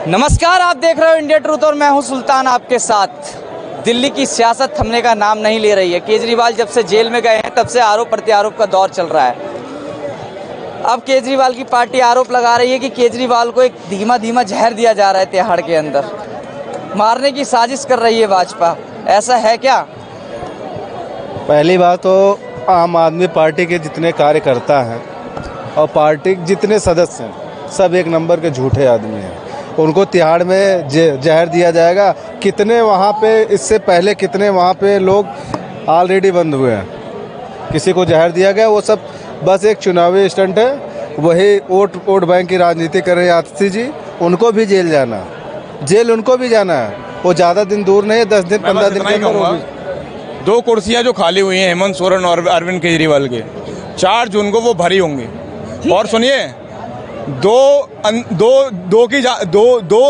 नमस्कार, आप देख रहे हो इंडिया ट्रूथ और मैं हूं सुल्तान आपके साथ। दिल्ली की सियासत थमने का नाम नहीं ले रही है। केजरीवाल जब से जेल में गए हैं तब से आरोप प्रत्यारोप का दौर चल रहा है। अब केजरीवाल की पार्टी आरोप लगा रही है कि केजरीवाल को एक धीमा धीमा जहर दिया जा रहा है तिहाड़ के अंदर, मारने की साजिश कर रही है भाजपा। ऐसा है क्या? पहली बात तो आम आदमी पार्टी के जितने कार्यकर्ता हैं और पार्टी के जितने सदस्य हैं सब एक नंबर के झूठे आदमी हैं। उनको तिहाड़ में जहर दिया जाएगा। कितने वहाँ पे इससे पहले कितने वहाँ पे लोग ऑलरेडी बंद हुए हैं, किसी को जहर दिया गया। वो सब बस एक चुनावी स्टंट है। वही वोट बैंक की राजनीति कर रहे आतिशी जी, उनको भी जेल जाना है, जेल उनको भी जाना है। वो ज़्यादा दिन दूर नहीं है, 10 दिन 15 दिन के अंदर। 2 कुर्सियां जो खाली हुई हैं हेमंत सोरेन और अरविंद केजरीवाल के, 4 जून को वो भरी होंगी। और सुनिए, दो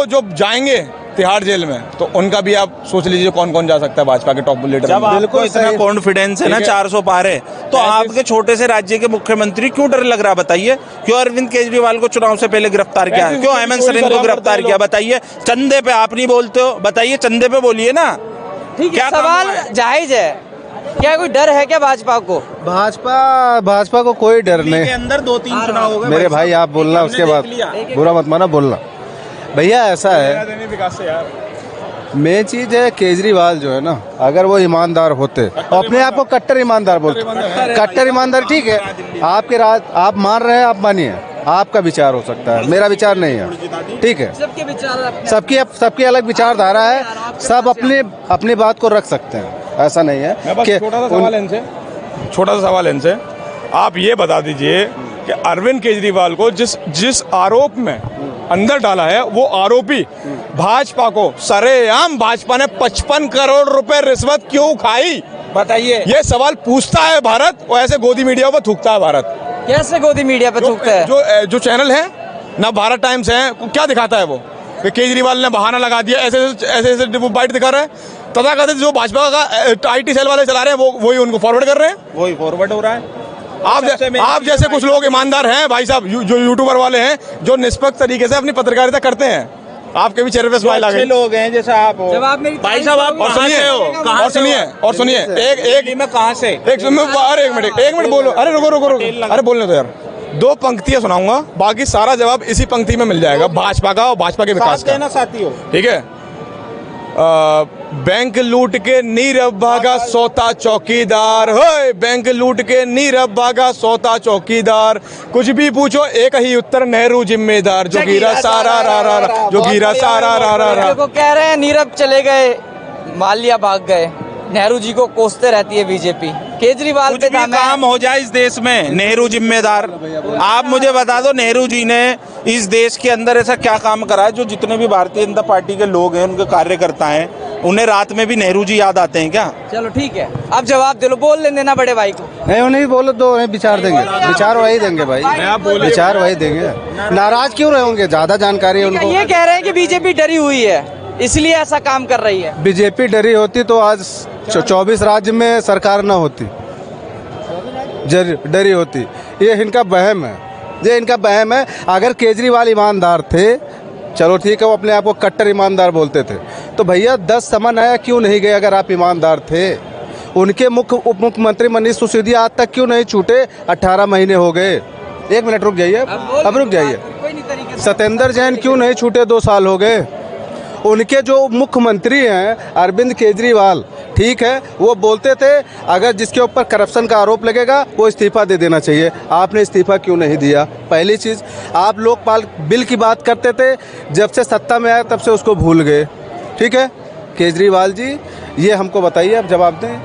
जो जाएंगे तिहाड़ जेल में, तो उनका भी आप सोच लीजिए कौन कौन जा सकता है भाजपा के टॉप लीडर। जब आपको इतना कॉन्फिडेंस है ना 400 पार है, तो आपके छोटे से राज्य के मुख्यमंत्री क्यों डर लग रहा बताइए? क्यों अरविंद केजरीवाल को चुनाव से पहले गिरफ्तार किया? क्यों हेमंत सोरेन को गिरफ्तार किया? बताइए। चंदे पे आप नहीं बोलते हो, बताइए, चंदे पे बोलिए ना। ठीक है, सवाल जायज है। क्या कोई डर है क्या भाजपा को? भाजपा को कोई डर नहीं। अंदर 2-3 चुनाव हो गए मेरे भाई, आप बोलना उसके बाद बुरा मत माना, बोलना भैया। ऐसा है, मेन चीज है केजरीवाल जो है ना, अगर वो ईमानदार होते, अपने आप को कट्टर ईमानदार बोलते, कट्टर ईमानदार, ठीक है। आपके आप मान रहे हैं, आप मानिए, आपका विचार हो सकता है, मेरा विचार नहीं है, ठीक है। सबके विचार, सबकी अलग विचारधारा है, सब अपनी बात को रख सकते हैं, ऐसा नहीं है कि छोटा सा सवाल इनसे आप ये बता दीजिए कि अरविंद केजरीवाल को जिस आरोप में अंदर डाला है, वो आरोपी भाजपा को सरेआम भाजपा ने 55 करोड़ रुपए रिश्वत क्यों खाई? बताइए। ये सवाल पूछता है भारत, और ऐसे गोदी मीडिया पर थूकता है भारत। कैसे गोदी मीडिया पे थूकता है? जो चैनल है ना, भारत टाइम्स है, क्या दिखाता है वो कि केजरीवाल ने बहाना लगा दिया, ऐसे बाइट दिखा रहा है। तथाकथित जो भाजपा का IT सेल वाले चला रहे हैं, वही उनको फॉरवर्ड कर रहे हैं, वही फॉरवर्ड हो रहा है। आप जैसे कुछ लोग ईमानदार हैं भाई साहब, जो यूट्यूबर वाले हैं, जो निष्पक्ष तरीके से अपनी पत्रकारिता करते हैं। आपके भी चेहरे पे स्माइल आ गई। लोग हैं जैसा आप हो। जब आप मेरी भाई साहब, आप कहाँ से हो? और सुनिए एक मैं कहाँ से? एक मिनट बोलो। अरे रुको, अरे बोलने दो यार। 2 पंक्तियां सुनाऊंगा, बाकी सारा जवाब इसी पंक्ति में मिल जाएगा, भाजपा का और भाजपा के विकास का। साथी हो, ठीक है। बैंक लूट के नीरव भागा सोता चौकीदार, होए बैंक लूट के नीरव भागा सोता चौकीदार, कुछ भी पूछो एक ही उत्तर, नेहरू जिम्मेदार, जो गिरा सारा रा, जो गिरा सारा रा। को कह रहे हैं नीरव चले गए, माल्या भाग गए, नेहरू जी को कोसते रहती है बीजेपी। केजरीवाल पे काम हो जाए इस देश में, नेहरू जिम्मेदार। आप मुझे बता दो, नेहरू जी ने इस देश के अंदर ऐसा क्या काम करा है जो जितने भी भारतीय जनता पार्टी के लोग हैं, उनके कार्यकर्ता हैं, उन्हें रात में भी नेहरू जी याद आते हैं क्या? चलो ठीक है, अब जवाब दे लो, बोल लेने देना बड़े भाई को। नहीं, उन्हें बोलो, दो विचार देंगे, विचार वही देंगे भाई, विचार वही देंगे। नाराज क्यों रहेंगे? ज्यादा जानकारी है उनको। ये कह रहे हैं कि बीजेपी डरी हुई है, इसलिए ऐसा काम कर रही है। बीजेपी डरी होती तो आज 24 राज्य में सरकार न होती, डरी होती। ये इनका वहम है, ये इनका वहम है। अगर केजरीवाल ईमानदार थे, चलो ठीक है, वो अपने आप को कट्टर ईमानदार बोलते थे, तो भैया 10 समन आया क्यों नहीं गए? अगर आप ईमानदार थे, उनके उप मुख्यमंत्री मनीष सिसोदिया आज तक क्यों नहीं छूटे? 18 महीने हो गए। 1 मिनट रुक जाइए, अब रुक जाइए। सत्येंद्र जैन क्यों नहीं छूटे? 2 साल हो गए। उनके जो मुख्यमंत्री हैं अरविंद केजरीवाल, ठीक है, वो बोलते थे अगर जिसके ऊपर करप्शन का आरोप लगेगा वो इस्तीफा दे देना चाहिए। आपने इस्तीफा क्यों नहीं दिया? पहली चीज़, आप लोकपाल बिल की बात करते थे, जब से सत्ता में आया तब से उसको भूल गए, ठीक है। केजरीवाल जी, ये हमको बताइए, आप जवाब दें।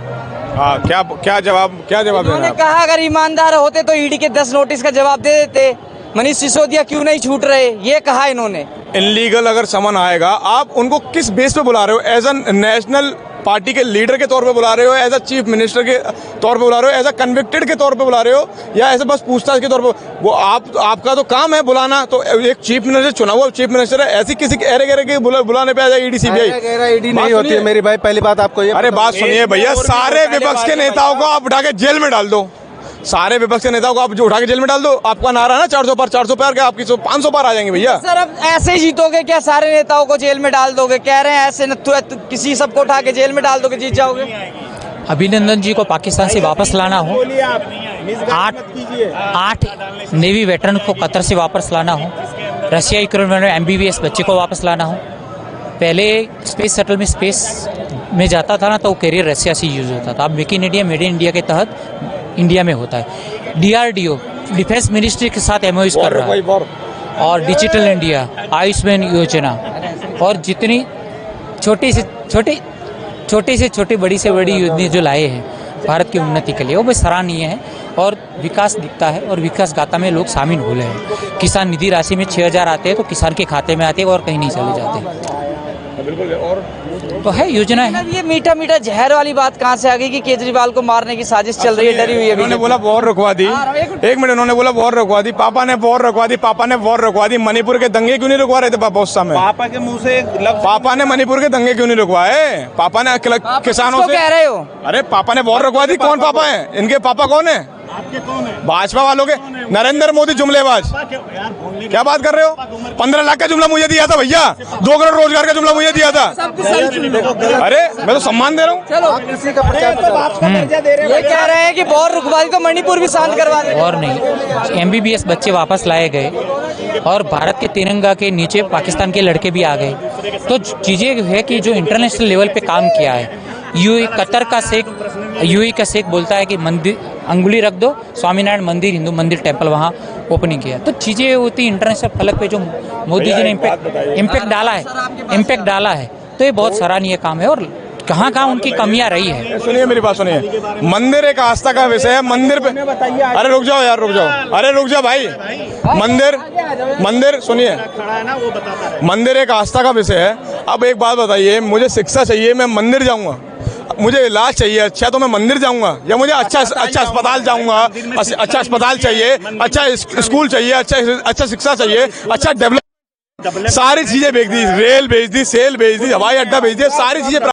हाँ, क्या जवाब उन्होंने कहा अगर ईमानदार होते तो ईडी के 10 नोटिस का जवाब दे देते। मनीष सिसोदिया क्यों नहीं छूट रहे, ये कहा इन्होंने। इनलीगल अगर समन आएगा, आप उनको किस बेस पे बुला रहे हो? एज अ नेशनल पार्टी के लीडर के तौर पे बुला रहे हो, एज अ चीफ मिनिस्टर के तौर पे बुला रहे हो, एज अ कन्विक्टेड के तौर पे बुला रहे हो, या ऐसे बस पूछताछ के तौर पे? वो आपका तो काम है बुलाना। तो एक चीफ मिनिस्टर, चुना हुआ चीफ मिनिस्टर है, ऐसी किसी एरे गहरे के बुलाने पे आ जाए ईडी सीबीआई? ईडी नहीं होती है मेरी भाई, पहली बात आपको ये। अरे बात सुनिए भैया, सारे विपक्ष के नेताओं को आप उठा के जेल में डाल दो, सारे विपक्ष के नेताओं को आप जो उठा के जेल में डाल दो। आपका नारा है ना 400 पार, 400 पार क्या आपकी 500 पार आ जाएंगे भैया। सर अब ऐसे ही जीतोगे क्या? सारे नेताओं को जेल में डाल दोगे? कह रहे हैं ऐसे किसी सबको उठा के जेल में डाल दोगे, जीत जाओगे? अभिनंदन जी को पाकिस्तान से वापस लाना हो, 8 नेवी वेटरन को कतर से वापस लाना हो, रशिया यूक्रेन में MBBS बच्चे को वापस लाना हो। पहले स्पेस शटल में में जाता था ना तो कैरियर रशिया से यूज होता था। अब मेक इन इंडिया के तहत इंडिया में होता है। DRDO डिफेंस मिनिस्ट्री के साथ MOUs कर रहा है, और डिजिटल इंडिया, आयुष्मान योजना, और जितनी छोटी से छोटी बड़ी से बड़ी योजनाएं जो लाए हैं भारत की उन्नति के लिए, वो भी सराहनीय है और विकास दिखता है और विकास गाथा में लोग शामिल हो रहे हैं। किसान निधि राशि में 6,000 आते हैं तो किसान के खाते में आते हैं और कहीं नहीं चले जाते। बिल्कुल। और तो है योजना है। ये मीठा मीठा जहर वाली बात कहाँ से आ गई कि केजरीवाल को मारने की साजिश चल रही है? डरी हुई है। उन्होंने बोला वॉर रुकवा दी, एक मिनट, उन्होंने बोला वॉर रुकवा दी, पापा ने वॉर रुकवा दी, पापा ने वॉर रुकवा दी। मणिपुर के दंगे क्यों नहीं रुकवा रहे थे पापा उस समय? पापा के मुंह से पापा ने मणिपुर के दंगे क्यों नहीं रुकवाए? पापा ने किसानों से कह रहे हो? अरे पापा ने वॉर रुकवा दी। कौन पापा है इनके? पापा कौन है? आपके कौन है? भाजपा वालों के। नरेंद्र मोदी जुमलेबाज। क्या बात कर रहे हो? 15 लाख का जुमला मुझे दिया था भैया, 2 करोड़ रोजगार का जुमला मुझे दिया था। अरे मैं तो सम्मान दे रहा हूँ। ये कह रहे हैं कि वॉर रुकवा दी तो मणिपुर भी शांत करवा दे। और नहीं, MBBS बच्चे वापस लाए गए और भारत के तिरंगा के नीचे पाकिस्तान के लड़के भी आ गए। तो चीज़ें है कि जो इंटरनेशनल लेवल पे काम किया है, कतर का शेख बोलता है कि मंदिर अंगुली रख दो, स्वामीनारायण मंदिर, हिंदू मंदिर, टेम्पल वहाँ ओपनिंग किया। तो चीज़ें होती इंटरनेशनल फलक पे जो मोदी जी ने इम्पैक्ट डाला है, तो ये बहुत सराहनीय काम है। और कहाँ कहाँ उनकी कमियां रही है। सुनिए मेरी बात सुनिए, मंदिर एक आस्था का विषय है। मंदिर पे अरे रुक जाओ यार, रुक जाओ, अरे रुक जाओ भाई। मंदिर सुनिए, मंदिर एक आस्था का विषय है। अब एक बात बताइए, मुझे शिक्षा चाहिए, मैं मंदिर जाऊंगा, मुझे इलाज चाहिए अच्छा तो मैं मंदिर जाऊंगा, या मुझे अच्छा अस्पताल जाऊंगा, अच्छा अस्पताल चाहिए, अच्छा स्कूल चाहिए, अच्छा शिक्षा चाहिए, अच्छा डेवलप, सारी चीजें भेज दी, रेल भेज दी, सेल भेज दी, हवाई अड्डा भेज दिया, सारी चीजें